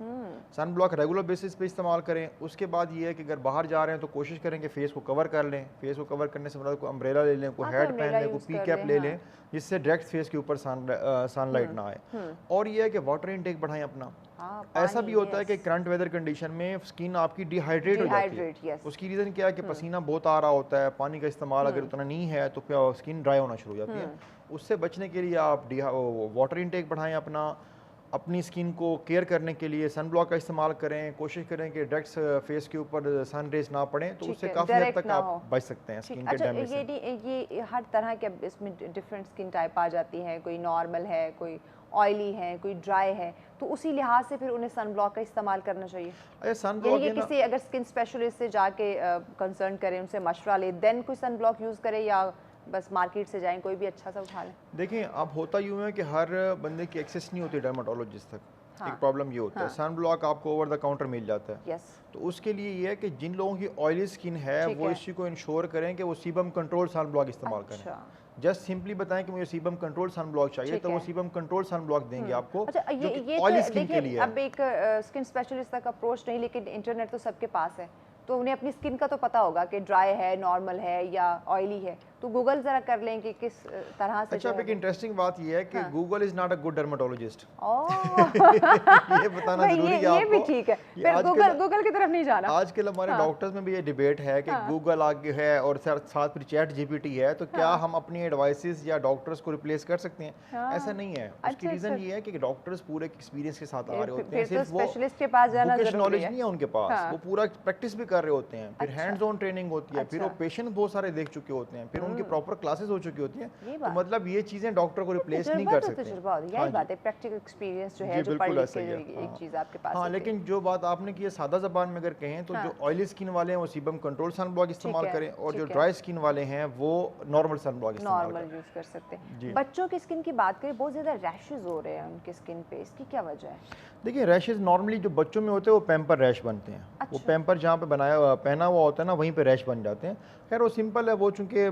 S4: سن بلاک ریگولر بیسس پہ استعمال کریں. اس کے بعد یہ ہے کہ اگر باہر جا رہے ہیں تو کوشش کریں کہ فیس کو کور کر لیں. فیس کو کور کرنے سے مراد کوئی امبریلا لے لیں, کوئی ہیڈ پہن لیں, کوئی پی کیپ لے لیں, جس سے ڈائریکٹ فیس کے اوپر سن لائٹ نہ آئے. اور یہ ہے کہ واٹر انٹیک بڑھائیں اپنا. ایسا بھی ہوتا ہے کہ کرنٹ ویدر کنڈیشن میں اسکن آپ کی ڈی ہائیڈریٹ ہو جاتی ہے. اس کی ریزن کیا ہے کہ پسینہ بہت آ رہا ہوتا ہے, پانی کا استعمال اگر اتنا نہیں ہے تو اسکن ڈرائی ہونا شروع ہو جاتی ہے. اس سے بچنے کے لیے آپ واٹر انٹیک بڑھائیں اپنا. اپنی اسکن کو کیئر کرنے کے لیے سن بلاک کا استعمال کریں. کوشش کریں کہ ڈائریکٹ فیس کے اوپر سن ریز نہ پڑیں, تو اس سے کافی حد تک آپ بچ سکتے ہیں اسکن کے ڈیمیج سے.
S1: یہ ہر طرح کے اس میں ڈفرینٹ اسکن ٹائپ آ جاتی ہیں, کوئی نارمل ہے, کوئی آئلی ہے, کوئی ڈرائی ہے, تو اسی لحاظ سے پھر انہیں سن بلاک کا استعمال کرنا چاہیے.
S4: سن بلاک
S1: کسی اگر اسکن اسپیشلسٹ سے جا کے کنسرن کریں, ان سے مشورہ لیں, دین کوئی سن بلاک یوز کرے, یا بس مارکیٹ سے جائیں کوئی بھی اچھا سا اٹھا لیں؟
S4: دیکھیں, اب ہوتا یوں ہے کہ ہر بندے کی ایکسیس نہیں ہوتی ڈرماٹولوجسٹ تک. ایک پرابلم یہ ہوتا ہے, سن بلاک آپ کو اوور دا کاؤنٹر مل جاتا ہے. تو اس کے لیے یہ ہے کہ جن لوگوں کی آئلی اسکن ہے وہ اسی کو انشور کریں کہ وہ سیبم کنٹرول سن بلاک استعمال کریں. جسٹ سمپلی بتائیں کہ مجھے سیبم کنٹرول سن بلاک چاہیے, تو وہ سیبم کنٹرول سن بلاک دیں گے آپ کو, جو کہ آئلی اسکن کے لیے ہے.
S1: اب ایک اسکن اسپیشلسٹ تک اپروچ نہیں, لیکن انٹرنیٹ تو سب کے پاس ہے, تو انہیں اپنی اسکن کا تو پتہ ہوگا کہ ڈرائی ہے, نارمل ہے یا آئلی ہے, تو گوگل ذرا کر لیں کہ کس طرح سے.
S4: اچھا, ایک انٹرسٹنگ بات یہ ہے کہ Google is not a good dermatologist. یہ بتانا ضروری ہے آپ کو.
S1: یہ بھی ٹھیک ہے, پھر گوگل کی طرف نہیں جانا.
S4: آج کل ہمارے ڈاکٹرز میں بھی یہ ڈیبیٹ ہے کہ گوگل آگے ہے اور ساتھ پھر چیٹ جی پی ٹی ہے, تو کیا ہم اپنی ایڈوائسز یا ڈاکٹرز کو ریپلیس کر سکتے ہیں؟ ایسا نہیں ہے. اس کی ریزن یہ ہے کہ ڈاکٹرز پورے ایکسپیرینس کے ساتھ آ رہے ہوتے ہیں, صرف وہ
S1: اسپیشلسٹ کے پاس جانا
S4: ووکیشنل نالج نہیں ہے ان کے پاس, وہ پورا پریکٹس بھی کر رہے ہوتے ہیں, پھر ہینڈز آن ٹریننگ ہوتی ہے, پھر وہ پیشنٹ بہت سارے دیکھ چکے ہوتے ہیں, پھر ان کی پراپر کلاسز ہو چکی ہوتی ہیں. تو مطلب یہ چیزیں ڈاکٹر کو ریپلیس نہیں کر سکتے.
S1: یہی بات ہے, پریکٹیکل ایکسپیرینس جو ہے, جو پڑھ لکھ کے ایک چیز آپ کے پاس.
S4: ہاں, لیکن جو بات آپ نے کی ہے سادہ زبان میں اگر کہیں تو جو آئلی اسکن والے ہیں وہ سیبم کنٹرول سن بلاک استعمال کریں, اور جو ڈرائی اسکن والے ہیں وہ نارمل سن بلاک استعمال کریں.
S1: یوز کر سکتے ہیں. بچوں کی اسکن کی بات کریں, بہت زیادہ ریشز ہو رہے ہیں ان کی اسکن پہ, اس کی کیا وجہ ہے؟
S4: دیکھیں, ریشز نارملی جو بچوں میں ہوتے ہیں وہ پیمپر ریش بنتے ہیں. وہ پیمپر جہاں پہ پہنا ہوا ہوتا ہے نا, وہیں پہ ریش بن جاتے ہیں. خیر وہ سمپل ہے, وہ چونکہ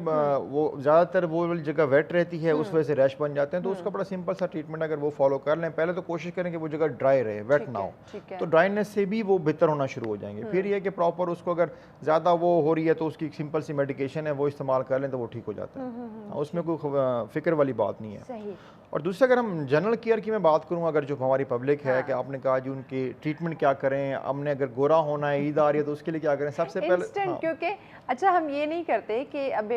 S4: وہ زیادہ تر وہ جگہ ویٹ رہتی ہے, اس وجہ سے ریش بن جاتے ہیں. تو اس کا بڑا سمپل سا ٹریٹمنٹ اگر وہ فالو کر لیں, پہلے تو کوشش کریں کہ وہ جگہ ڈرائی رہے, ویٹ نہ ہو, تو ڈرائینس سے بھی وہ بہتر ہونا شروع ہو جائیں گے. پھر یہ کہ پراپر اس کو اگر زیادہ وہ ہو رہی ہے تو اس کی سمپل سی میڈیکیشن ہے وہ استعمال کر لیں تو وہ ٹھیک ہو جاتا ہے. اس میں کوئی فکر والی بات نہیں ہے. اور دوسرا اگر ہم جنرل کیئر کی میں بات کروں, اگر جو ہماری پبلک ہے کہ آپ نے کہا جو ان کی ٹریٹمنٹ کیا کریں, ہم نے اگر گورا ہونا ہے, عید آ رہی ہے تو اس کے لیے کیا کریں, سب سے پہلے
S1: انسٹنٹ, کیونکہ اچھا ہم یہ نہیں کرتے کہ اب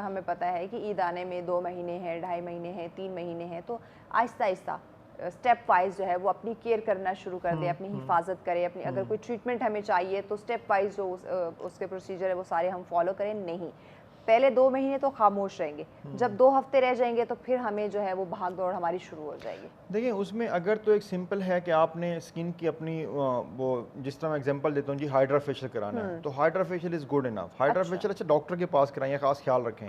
S1: ہمیں پتہ ہے کہ عید آنے میں 2 مہینے ہیں, 2.5 مہینے ہیں, 3 مہینے ہیں, تو آہستہ آہستہ اسٹیپ وائز جو ہے وہ اپنی کیئر کرنا شروع کر دے, اپنی حفاظت کرے, اپنی اگر کوئی ٹریٹمنٹ ہمیں چاہیے تو اسٹیپ وائز جو اس کے پروسیجر ہے وہ سارے ہم فالو کریں. نہیں, پہلے 2 مہینے تو خاموش رہیں گے, جب 2 ہفتے رہ جائیں گے تو پھر ہمیں جو ہے وہ بھاگ دوڑ ہماری شروع ہو جائے گی.
S4: دیکھیں اس میں اگر تو ایک سمپل ہے کہ آپ نے اسکن کی اپنی وہ جس طرح میں ایگزامپل دیتا ہوں جی, ہائیڈرا فیشیل کرانا ہے تو hydra facial is good enough. Hydra facial اچھا ڈاکٹر کے پاس کرائیں, خاص خیال رکھیں.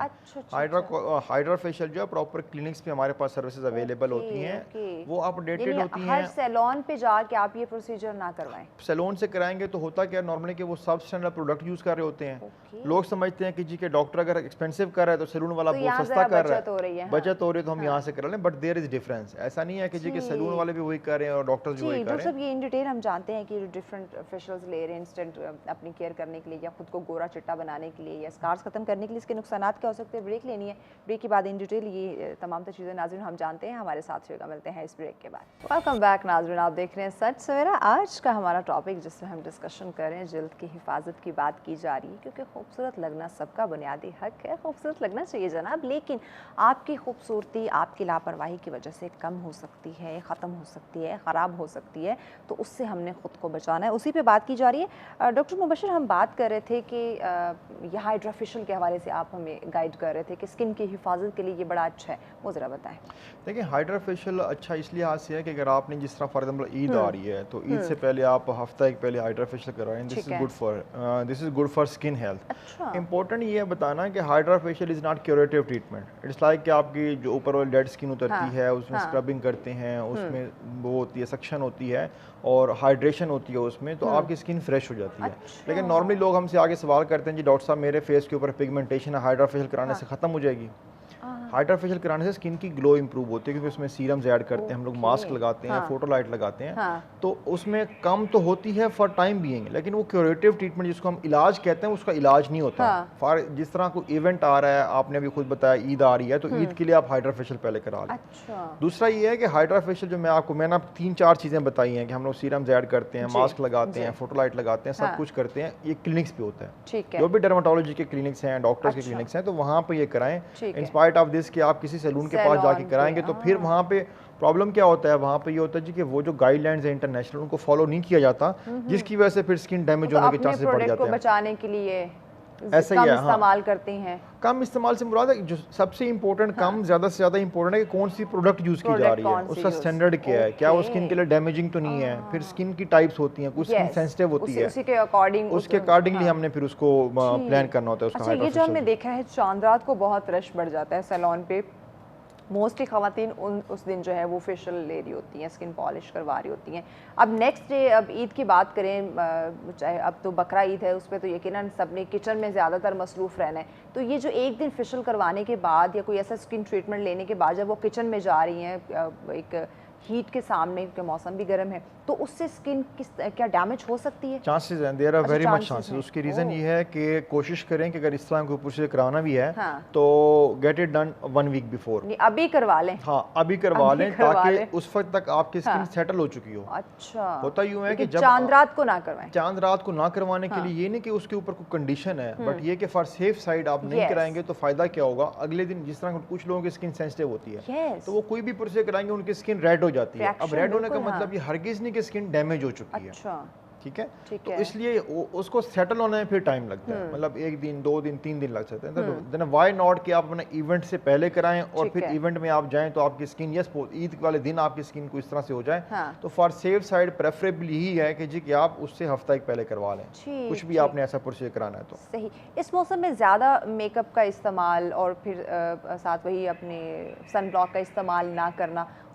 S4: ہائیڈرا فیشیل جو ہے پراپر کلینکس پہ ہمارے پاس سروسز اویلیبل ہوتی ہیں, وہ اپ ڈیٹڈ ہوتی ہیں.
S1: ہر سیلون پہ جا کے آپ یہ پروسیجر نہ کروائیں.
S4: سیلون سے کرائیں گے تو ہوتا کیا نارملی کہ وہ سب اسٹینڈرڈ پروڈکٹ یوز کر رہے ہوتے ہیں. لوگ سمجھتے ہیں کہ جی کہ ڈاکٹر اگر ایکسپینسو کر رہا ہے تو سیلون والا بہت سستا کر رہا ہے, بچت ہو رہی ہے تو ہم یہاں سے کرا لیں, بٹ دیر از ڈفرینس. ایسا نہیں ہے کہ جی کہ سیلون والے بھی وہی کر رہے ہیں اور ڈاکٹرز بھی وہی کر رہے ہیں.
S1: ڈاکٹر صاحب یہ ان ڈیٹیل ہم جانتے ہیں کہ جو ڈفرینٹ فیشیلز لے رہے ہیں انسٹنٹ اپنی کیئر کرنے کے لیے یا خود کو گورا چٹا بنانے کے لیے یا اسکارز ختم کرنے کے لیے, اس کے نقصانات کیا ہو سکتے ہیں. بریک لینی ہے, بریک کے بعد ان ڈیٹیل یہ تمام تر چیزیں ناظرین ہم جانتے ہیں. ہمارے ساتھ ہوگا, ملتے ہیں اس بریک کے بعد. ویلکم بیک ناظرین, آپ دیکھ رہے ہیں سچ سویرا. آج کا ہمارا ٹاپک جس میں ہم ڈسکشن کر رہے ہیں جلد کی حفاظت کی بات کی جا رہی ہے, کیونکہ خوبصورت لگنا سب کا بنیادی حق ہے, خوبصورت لگنا چاہیے جناب, لیکن آپ کی خوبصورتی آپ کی لاپرواہی کی وجہ سے کم ہو سکتی ہے, ختم ہو سکتی ہے, خراب ہو سکتی ہے, تو اس سے ہم نے خود کو بچانا ہے. اسی پہ بات کی جا رہی ہے. ڈاکٹر مبشر, ہم بات کر رہے تھے کہ یہ ہائیڈرا فیشیل کے حوالے سے آپ ہمیں گائیڈ کر رہے تھے کہ اسکن کی حفاظت کے لیے یہ بڑا اچھا ہے, وہ ذرا بتائیں.
S4: دیکھیں ہائیڈرا فیشیل اچھا اس لیے ہاتھ سے ہے کہ اگر آپ نے جس طرح فار ایگزامپل عید آ رہی ہے تو عید سے پہلے آپ ہفتہ ایک پہلے ہائیڈرا فیشیل کرائیں. This is good for skin health. Important یہ ہے بتانا کہ hydra facial is not curative treatment. It's like کہ آپ کی جو اوپر والی ڈیڈ اسکن اترتی ہے اس میں اسکربنگ کرتے ہیں, اس میں وہ ہوتی ہے سکشن ہوتی ہے اور ہائیڈریشن ہوتی ہے اس میں, تو آپ کی اسکن فریش ہو جاتی ہے. لیکن نارملی لوگ ہم سے آگے سوال کرتے ہیں جی ڈاکٹر صاحب میرے فیس کے اوپر پگمنٹیشن ہے, ہائیڈرا فیشیل کرانے سے ختم ہو جائے گی. ہائیڈرا فیشیل کرانے سے اسکن کی گلو امپروو ہوتی ہے کیونکہ اس میں سیرمز ایڈ کرتے ہیں ہم لوگ, ماسک لگاتے ہیں, فوٹو لائٹ لگاتے ہیں, تو اس میں کم تو ہوتی ہے فار ٹائم بینگ, لیکن وہ کیوریٹیو ٹریٹمنٹ جس کو ہم علاج کہتے ہیں اس کا علاج نہیں ہوتا. فار جس طرح کوئی ایونٹ آ رہا ہے, آپ نے ابھی خود بتایا عید آ رہی ہے تو عید کے لیے آپ ہائیڈرا فیشیل پہلے کرا لیں. دوسرا یہ ہے کہ ہائیڈرا فیشیل جو میں نے 3-4 چیزیں بتائی ہیں کہ ہم لوگ سیرمز ایڈ کرتے ہیں, ماسک لگاتے ہیں, فوٹو لائٹ لگاتے ہیں, سب کچھ کرتے ہیں, یہ کلینکس پہ ہوتا ہے. جو بھی ڈرماٹولوجی کے کلینکس ہیں, ڈاکٹرز کے کلینکس ہیں, تو وہاں پہ یہ کرائیں. ان اسپائٹ آف دس کہ آپ کسی سیلون کے پاس جا کے کرائیں گے تو پھر وہاں پہ پرابلم کیا ہوتا ہے, وہاں پہ یہ ہوتا ہے جی کہ وہ جو گائیڈ لائنز ہیں انٹرنیشنل ان کو فالو نہیں کیا جاتا, جس کی وجہ سے پھر اسکن ڈیمیج ہونے کے چانسز بڑھ جاتے ہیں.
S1: بچانے کے لیے
S4: ایسا ہی ہے,
S1: استعمال کرتے ہیں.
S4: کم استعمال سے مراد ہے جو سب سے امپورٹنٹ, کم زیادہ سے زیادہ امپورٹنٹ ہے کہ کون سی پروڈکٹ یوز کی جا رہی ہے, اس کا اسٹینڈرڈ کیا ہے, کیا وہ اسکن کے لیے ڈیمیجنگ تو نہیں ہے. پھر اسکن کی ٹائپس ہوتی ہیں, کچھ اسکن سینسٹیو ہوتی ہے, اس کے اکارڈنگلی ہم نے پھر اس کو پلان کرنا ہوتا ہے. اس کا
S1: یہ جو ہم نے دیکھا ہے چاند رات کو بہت رش بڑھ جاتا ہے سیلون پہ, موسٹلی خواتین اس دن جو ہے وہ فیشیل لے رہی ہوتی ہیں, اسکن پالش کروا رہی ہوتی ہیں. اب نیکسٹ ڈے, اب عید کی بات کریں, چاہے اب تو بقرہ عید ہے, اس پہ تو یقیناً سب نے کچن میں زیادہ تر مصروف رہنا ہے. تو یہ جو ایک دن فیشیل کروانے کے بعد یا کوئی ایسا اسکن ٹریٹمنٹ لینے کے بعد جب وہ کچن میں جا رہی ہیں ایک ہیٹ کے سامنے, کیونکہ موسم بھی گرم ہے, تو اس سے اسکن کیا ڈیمیج ہو سکتی ہے؟
S4: چانسز ہیں, there are very much chances. اس کی ریزن یہ ہے کہ کوشش کریں کہ اگر اس طرح کوئی پروسیجر کرانا بھی ہے تو get it done 1 week before.
S1: ابھی کروا لیں.
S4: ہاں ابھی کروا لیں تاکہ اس وقت تک آپ کی اسکن سیٹل ہو چکی ہو.
S1: اچھا,
S4: ہوتا یوں ہے کہ جب
S1: چاند رات کو نہ کروائیں.
S4: چاند رات کو نہ کروانے کے لیے یہ نہیں کہ اس کے اوپر کوئی کنڈیشن ہے, بٹ یہ کہ فار سیف سائڈ آپ نہیں کرائیں گے تو فائدہ کیا ہوگا, اگلے دن جس طرح کچھ لوگوں کی اسکن سینسٹیو ہوتی ہے تو وہ کوئی بھی پروسیجر کرائیں گے ان کی اسکن ریڈ ہو جاتی ہے. اب ریڈ ہونے کا مطلب یہ ہرگز نہیں کہ اسکن ڈیمیج ہو چکی ہے. ٹھیک ہے, تو اس لیے اس کو سیٹل ہونے میں پھر ٹائم لگتا ہے, مطلب 1 دن 2 دن 3 دن لگ سکتے ہیں. دین وائی ناٹ کہ آپ اپنا ایونٹ سے پہلے کرائیں اور پھر ایونٹ میں آپ جائیں تو آپ کی اسکن, یس عید والے دن آپ کی اسکن کو اس طرح سے ہو جائے, تو فار سیف سائڈ پریفریبل یہی ہے کہ جی کہ آپ اس سے ہفتہ ایک پہلے کروا لیں, کچھ بھی آپ نے ایسا پروسیجر کرانا ہے تو.
S1: صحیح. اس موسم میں زیادہ میک اپ کا استعمال اور پھر ساتھ وہی اپنے سن بلاک کا استعمال نہ کرنا,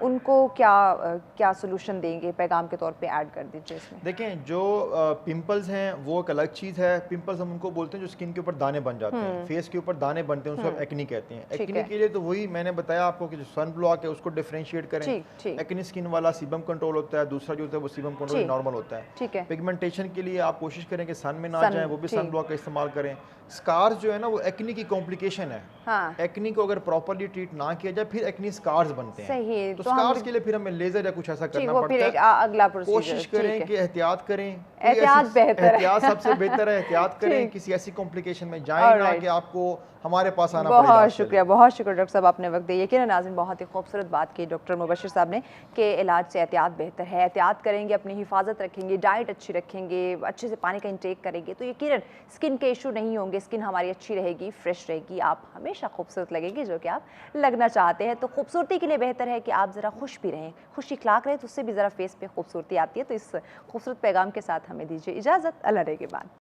S1: ان کو کیا سولوشن دیں گے، پیغام کے طور پہ ایڈ کر دیجیے اس میں؟
S4: دیکھیں جو پمپلز ہیں وہ ایک الگ چیز ہے. پمپلز ہم ان کو بولتے ہیں جو اسکن کے اوپر دانے بن جاتے ہیں، فیس کے اوپر دانے بنتے ہیں، اس کو آپ ایکنی کہتے ہیں. ایکنی کے لیے تو وہی میں نے بتایا آپ کو کہ جو سن بلاک ہے اس کو ڈیفرینشیٹ کریں. ایکنی اسکن والا سیبم کنٹرول ہوتا ہے، دوسرا جو ہوتا ہے وہ سیبم کنٹرول نارمل ہوتا ہے.
S1: ٹھیک ہے.
S4: پگمنٹیشن کے لیے آپ کوشش کریں کہ سن میں نہ جائیں، وہ بھی سن بلاک کا استعمال کریں. اسکارز جو ہے نا وہ ایکنی کی کمپلیکیشن ہے. ایکنی کو اگر پراپرلی ٹریٹ نہ کیا جائے پھر ایکنی اسکارز بنتے ہیں.
S1: صحیح.
S4: تو اسکارز کے لیے پھر ہمیں لیزر یا کچھ ایسا کرنا
S1: وہ پھر
S4: پڑتا ہے.
S1: اگلا پروسیجر.
S4: کوشش کریں کہ احتیاط کریں.
S1: احتیاط بہتر ہے.
S4: احتیاط سب سے بہتر ہے. احتیاط کریں، کسی ایسی کمپلیکیشن میں جائیں نہ کہ آپ کو ہمارے پاس آنا پڑے.
S1: بہت شکریہ، بہت شکریہ ڈاکٹر صاحب، آپ نے وقت دیا. یقیناً ناظرین بہت ہی خوبصورت بات کی ڈاکٹر مبشر صاحب نے کہ علاج سے احتیاط بہتر ہے. احتیاط کریں گے، اپنی حفاظت رکھیں گے، ڈائٹ اچھی رکھیں گے، اچھے سے پانی کا انٹیک کریں گے تو یقیناً اسکن کے ایشو نہیں ہوں گے، اسکن ہماری اچھی رہے گی، فریش رہے گی، آپ ہمیشہ خوبصورت لگیں گے جو کہ آپ لگنا چاہتے ہیں. تو خوبصورتی کے لیے بہتر ہے کہ آپ ذرا خوش بھی رہیں، خوش اخلاق رہیں، تو اس سے بھی ذرا فیس پہ خوبصورتی آتی ہے. تو اس خوبصورت پیغام کے ساتھ ہمیں دیجیے اجازت. اللہ رہے کے بعد.